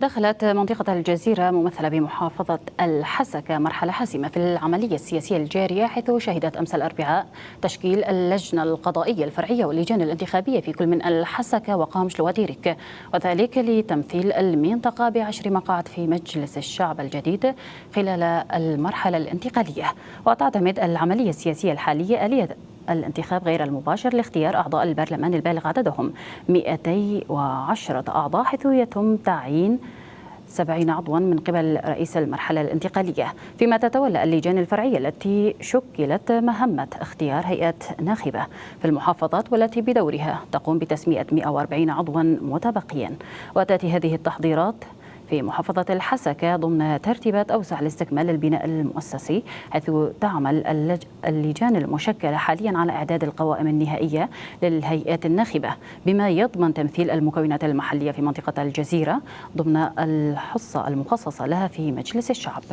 دخلت منطقة الجزيرة ممثلة بمحافظة الحسكة مرحلة حاسمة في العملية السياسية الجارية، حيث شهدت أمس الأربعاء تشكيل اللجنة القضائية الفرعية واللجان الانتخابية في كل من الحسكة وقامش وتيرك، وذلك لتمثيل المنطقة ب10 مقاعد في مجلس الشعب الجديد خلال المرحلة الانتقالية. وتعتمد العملية السياسية الحالية آلية الانتخاب غير المباشر لاختيار أعضاء البرلمان البالغ عددهم 210 أعضاء، حيث يتم تعيين 70 عضوا من قبل رئيس المرحلة الانتقالية، فيما تتولى اللجان الفرعية التي شكلت مهمة اختيار هيئة ناخبة في المحافظات، والتي بدورها تقوم بتسمية 140 عضوا متبقيا. وتأتي هذه التحضيرات في محافظة الحسكة ضمن ترتيبات أوسع لاستكمال البناء المؤسسي، حيث تعمل اللجان المشكلة حاليا على إعداد القوائم النهائية للهيئات الناخبة، بما يضمن تمثيل المكونات المحلية في منطقة الجزيرة ضمن الحصة المخصصة لها في مجلس الشعب.